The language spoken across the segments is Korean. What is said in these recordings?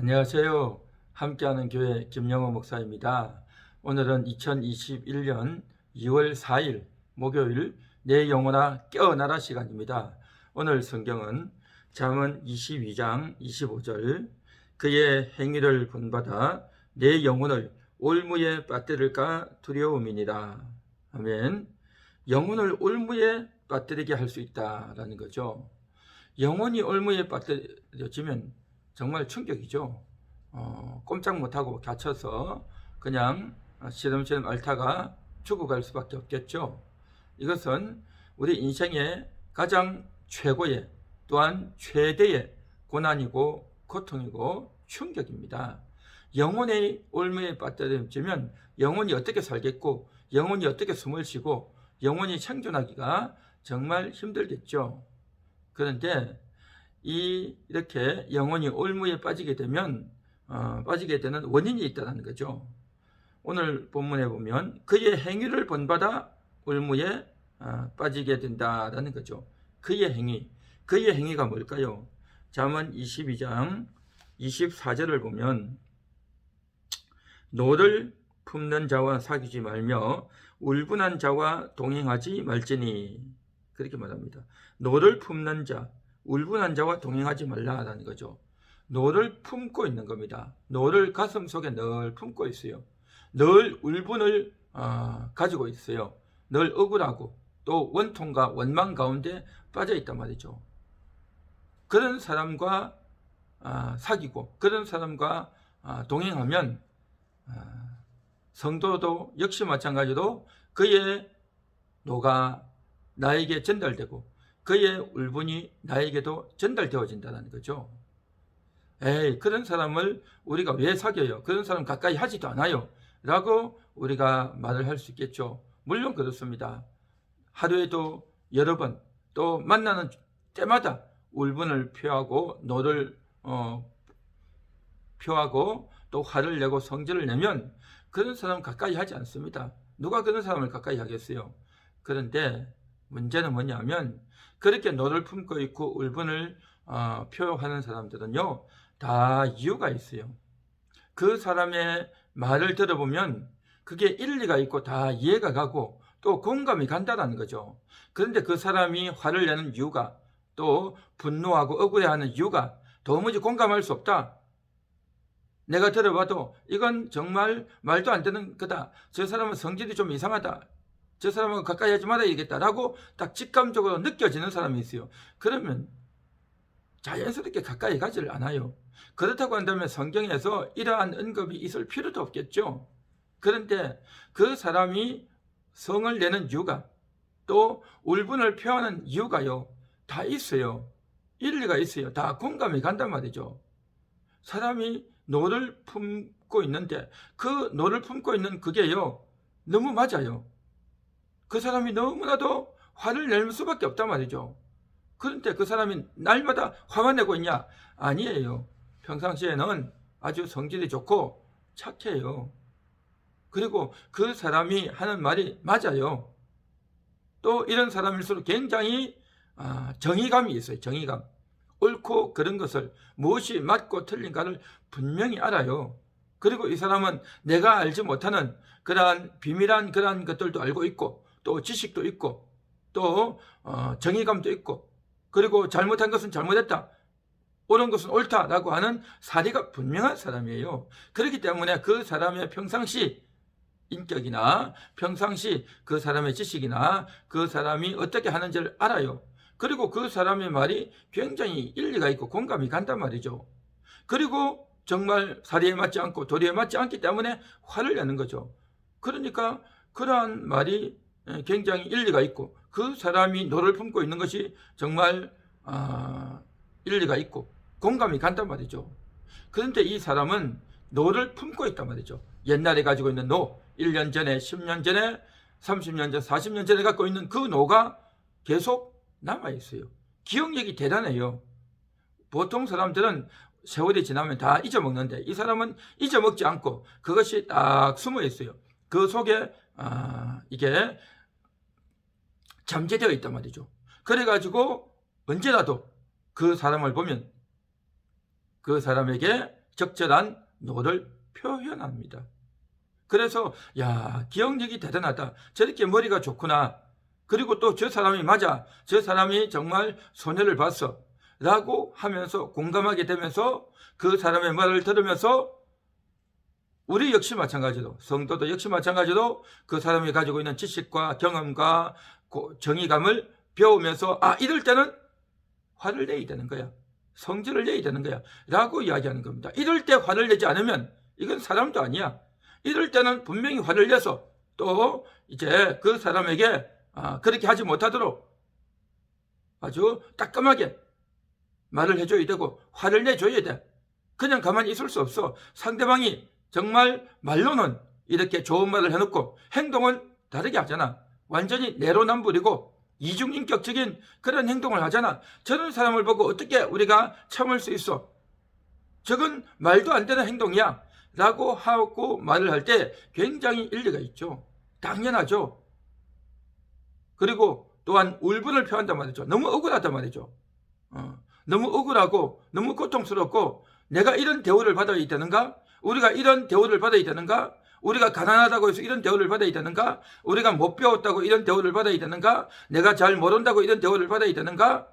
안녕하세요. 함께하는 교회 김영호 목사입니다. 오늘은 2021년 2월 4일 목요일 내 영혼아 깨어나라 시간입니다. 오늘 성경은 잠언 22장 25절 그의 행위를 본받아 내 영혼을 올무에 빠뜨릴까 두려움이니라. 아멘. 영혼을 올무에 빠뜨리게 할 수 있다라는 거죠. 영혼이 올무에 빠뜨려지면 정말 충격이죠. 꼼짝 못하고 갇혀서 그냥 시름시름 앓다가 죽어갈 수밖에 없겠죠. 이것은 우리 인생의 가장 최고의 또한 최대의 고난이고 고통이고 충격입니다. 영혼의 올무에 빠뜨려지면 영혼이 어떻게 살겠고 영혼이 어떻게 숨을 쉬고 영혼이 생존하기가 정말 힘들겠죠. 그런데 이렇게 영혼이 올무에 빠지게 되면 빠지게 되는 원인이 있다는 거죠. 오늘 본문에 보면 그의 행위를 본받아 올무에 빠지게 된다라는 거죠. 그의 행위가 뭘까요? 잠언 22장 24절을 보면 노를 품는 자와 사귀지 말며 울분한 자와 동행하지 말지니 그렇게 말합니다. 노를 품는 자, 울분한 자와 동행하지 말라라는 거죠. 노를 품고 있는 겁니다. 노를 가슴 속에 늘 품고 있어요. 늘 울분을 가지고 있어요. 늘 억울하고 또 원통과 원망 가운데 빠져 있단 말이죠. 그런 사람과 사귀고 그런 사람과 동행하면 성도도 역시 마찬가지로 그의 노가 나에게 전달되고 그의 울분이 나에게도 전달되어진다는 거죠. 그런 사람을 우리가 왜 사귀어요? 그런 사람 가까이 하지도 않아요. 라고 우리가 말을 할 수 있겠죠. 물론 그렇습니다. 하루에도 여러 번 또 만나는 때마다 울분을 표하고 노를 표하고 또 화를 내고 성질을 내면 그런 사람 가까이 하지 않습니다. 누가 그런 사람을 가까이 하겠어요? 그런데 문제는 뭐냐면 그렇게 노를 품고 있고 울분을 표하는 사람들은요 다 이유가 있어요. 그 사람의 말을 들어보면 그게 일리가 있고 다 이해가 가고 또 공감이 간다는 거죠. 그런데 그 사람이 화를 내는 이유가 또 분노하고 억울해하는 이유가 도무지 공감할 수 없다. 내가 들어봐도 이건 정말 말도 안 되는 거다. 저 사람은 성질이 좀 이상하다. 저 사람하고 가까이 하지 말아야겠다라고 딱 직감적으로 느껴지는 사람이 있어요. 그러면 자연스럽게 가까이 가지를 않아요. 그렇다고 한다면 성경에서 이러한 언급이 있을 필요도 없겠죠. 그런데 그 사람이 성을 내는 이유가 또 울분을 표하는 이유가요. 다 있어요. 일리가 있어요. 다 공감이 간단 말이죠. 사람이 노를 품고 있는데 그 노를 품고 있는 그게요. 너무 맞아요. 그 사람이 너무나도 화를 낼 수밖에 없단 말이죠. 그런데 그 사람이 날마다 화만 내고 있냐? 아니에요. 평상시에는 아주 성질이 좋고 착해요. 그리고 그 사람이 하는 말이 맞아요. 또 이런 사람일수록 굉장히 정의감이 있어요. 정의감. 옳고 그른 것을 무엇이 맞고 틀린가를 분명히 알아요. 그리고 이 사람은 내가 알지 못하는 그러한 비밀한 그러한 것들도 알고 있고 또 지식도 있고 또 정의감도 있고 그리고 잘못한 것은 잘못했다. 옳은 것은 옳다라고 하는 사리가 분명한 사람이에요. 그렇기 때문에 그 사람의 평상시 인격이나 평상시 그 사람의 지식이나 그 사람이 어떻게 하는지를 알아요. 그리고 그 사람의 말이 굉장히 일리가 있고 공감이 간단 말이죠. 그리고 정말 사리에 맞지 않고 도리에 맞지 않기 때문에 화를 내는 거죠. 그러니까 그러한 말이 굉장히 일리가 있고 그 사람이 노를 품고 있는 것이 정말 일리가 있고 공감이 간단 말이죠. 그런데 이 사람은 노를 품고 있단 말이죠. 옛날에 가지고 있는 노, 1년 전에, 10년 전에, 30년 전, 40년 전에 갖고 있는 그 노가 계속 남아있어요. 기억력이 대단해요. 보통 사람들은 세월이 지나면 다 잊어먹는데 이 사람은 잊어먹지 않고 그것이 딱 숨어 있어요. 그 속에 이게 잠재되어 있단 말이죠. 그래가지고 언제라도 그 사람을 보면 그 사람에게 적절한 노를 표현합니다. 그래서 야, 기억력이 대단하다. 저렇게 머리가 좋구나. 그리고 또 저 사람이 맞아. 저 사람이 정말 손해를 봤어. 라고 하면서 공감하게 되면서 그 사람의 말을 들으면서 우리 역시 마찬가지로, 성도도 역시 마찬가지로 그 사람이 가지고 있는 지식과 경험과 정의감을 배우면서 이럴 때는 화를 내야 되는 거야. 성질을 내야 되는 거야. 라고 이야기하는 겁니다. 이럴 때 화를 내지 않으면 이건 사람도 아니야. 이럴 때는 분명히 화를 내서 또 이제 그 사람에게 그렇게 하지 못하도록 아주 따끔하게 말을 해줘야 되고 화를 내줘야 돼. 그냥 가만히 있을 수 없어. 상대방이 정말 말로는 이렇게 좋은 말을 해놓고 행동은 다르게 하잖아. 완전히 내로남불이고 이중인격적인 그런 행동을 하잖아. 저런 사람을 보고 어떻게 우리가 참을 수 있어? 저건 말도 안 되는 행동이야. 라고 하고 말을 할 때 굉장히 일리가 있죠. 당연하죠. 그리고 또한 울분을 표한단 말이죠. 너무 억울하단 말이죠. 너무 억울하고 너무 고통스럽고 내가 이런 대우를 받아야 되는가? 우리가 이런 대우를 받아야 되는가? 우리가 가난하다고 해서 이런 대우를 받아야 되는가? 우리가 못 배웠다고 이런 대우를 받아야 되는가? 내가 잘 모른다고 이런 대우를 받아야 되는가?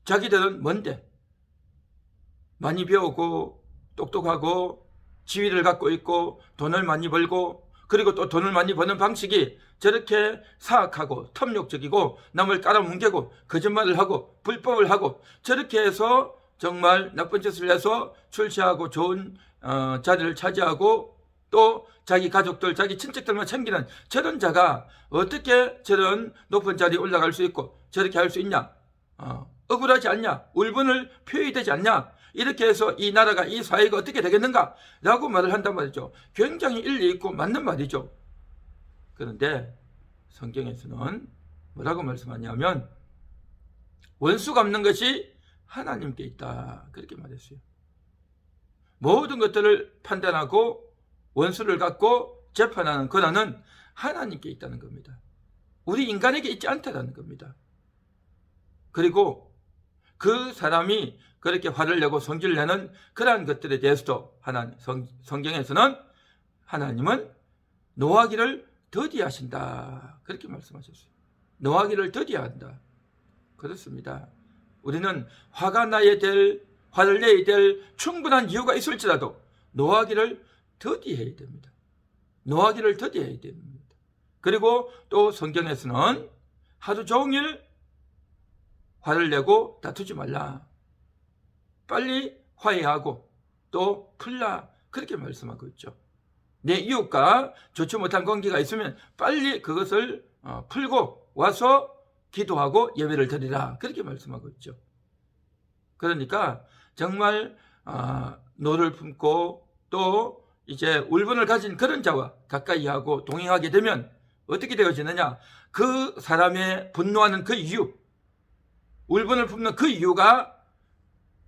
자기들은 뭔데? 많이 배우고 똑똑하고 지위를 갖고 있고 돈을 많이 벌고 그리고 또 돈을 많이 버는 방식이 저렇게 사악하고 탐욕적이고 남을 깔아뭉개고 거짓말을 하고 불법을 하고 저렇게 해서 정말 나쁜 짓을 해서 출세하고 좋은 자리를 차지하고 또 자기 가족들 자기 친척들만 챙기는 저런 자가 어떻게 저런 높은 자리에 올라갈 수 있고 저렇게 할 수 있냐? 억울하지 않냐? 울분을 표해야 되지 않냐? 이렇게 해서 이 나라가 이 사회가 어떻게 되겠는가? 라고 말을 한단 말이죠. 굉장히 일리 있고 맞는 말이죠. 그런데 성경에서는 뭐라고 말씀하냐면 원수 갚는 것이 하나님께 있다. 그렇게 말했어요. 모든 것들을 판단하고 원수를 갚고 재판하는 권한은 하나님께 있다는 겁니다. 우리 인간에게 있지 않다는 겁니다. 그리고 그 사람이 그렇게 화를 내고 성질을 내는 그러한 것들에 대해서도 성경에서는 하나님은 노하기를 더디하신다. 그렇게 말씀하셨어요. 노하기를 더디한다. 그렇습니다. 우리는 화가 나야 될, 화를 내야 될 충분한 이유가 있을지라도 노하기를 더디해야 됩니다. 노하기를 더디해야 됩니다. 그리고 또 성경에서는 하루 종일 화를 내고 다투지 말라. 빨리 화해하고 또 풀라. 그렇게 말씀하고 있죠. 내 이웃과 좋지 못한 관계가 있으면 빨리 그것을 풀고 와서 기도하고 예배를 드리라. 그렇게 말씀하고 있죠. 그러니까 정말 노를 품고 또 이제 울분을 가진 그런 자와 가까이 하고 동행하게 되면 어떻게 되어지느냐? 그 사람의 분노하는 그 이유, 울분을 품는 그 이유가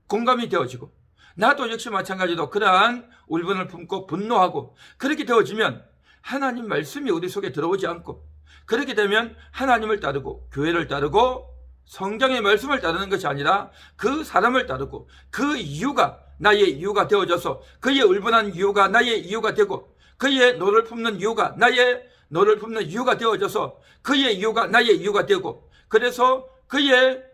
공감이 되어지고 나도 역시 마찬가지로 그러한 울분을 품고 분노하고 그렇게 되어지면 하나님 말씀이 우리 속에 들어오지 않고 그렇게 되면 하나님을 따르고 교회를 따르고 성경의 말씀을 따르는 것이 아니라 그 사람을 따르고 그 이유가 나의 이유가 되어져서 그의 울분한 이유가 나의 이유가 되고 그의 노를 품는 이유가 나의 노를 품는 이유가 되어져서 그의 이유가 나의 이유가 되고 그래서 그의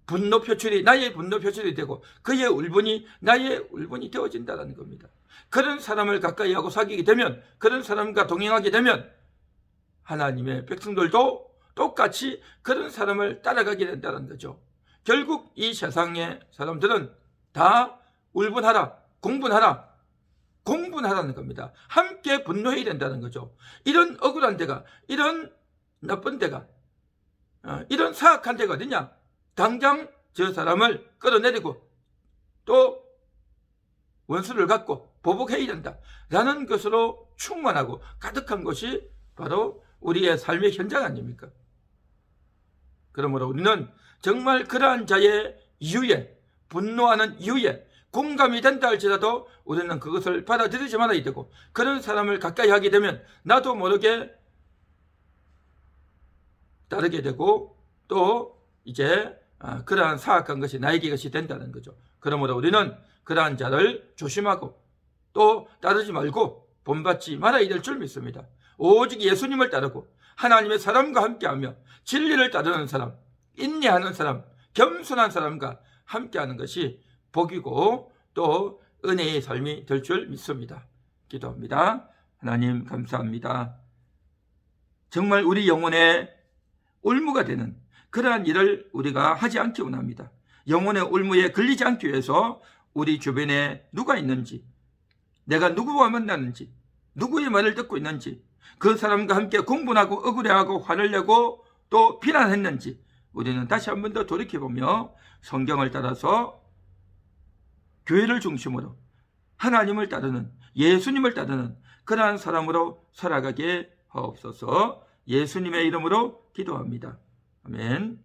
분노 표출이 나의 분노 표출이 되고 그의 울분이 나의 울분이 되어진다는 겁니다. 그런 사람을 가까이 하고 사귀게 되면 그런 사람과 동행하게 되면 하나님의 백성들도 똑같이 그런 사람을 따라가게 된다는 거죠. 결국 이 세상의 사람들은 다 울분하라, 공분하라는 겁니다. 함께 분노해야 된다는 거죠. 이런 억울한 데가, 이런 나쁜 데가, 이런 사악한 데가 어디냐? 당장 저 사람을 끌어내리고 또 원수를 갖고 보복해야 된다. 라는 것으로 충만하고 가득한 것이 바로 우리의 삶의 현장 아닙니까? 그러므로 우리는 정말 그러한 자의 이유에, 분노하는 이유에 공감이 된다 할지라도 우리는 그것을 받아들이지 말아야 되고 그런 사람을 가까이 하게 되면 나도 모르게 따르게 되고 또 이제 그러한 사악한 것이 나에게 것이 된다는 거죠. 그러므로 우리는 그러한 자를 조심하고 또 따르지 말고 본받지 말아야 될 줄 믿습니다. 오직 예수님을 따르고 하나님의 사람과 함께하며 진리를 따르는 사람, 인내하는 사람, 겸손한 사람과 함께하는 것이 복이고 또 은혜의 삶이 될 줄 믿습니다. 기도합니다. 하나님 감사합니다. 정말 우리 영혼의 올무가 되는 그러한 일을 우리가 하지 않기 원합니다. 영혼의 올무에 걸리지 않기 위해서 우리 주변에 누가 있는지, 내가 누구와 만나는지, 누구의 말을 듣고 있는지, 그 사람과 함께 공분하고 억울해하고 화를 내고 또 비난했는지 우리는 다시 한 번 더 돌이켜보며 성경을 따라서 교회를 중심으로 하나님을 따르는, 예수님을 따르는 그러한 사람으로 살아가게 하옵소서. 예수님의 이름으로 기도합니다. 아멘.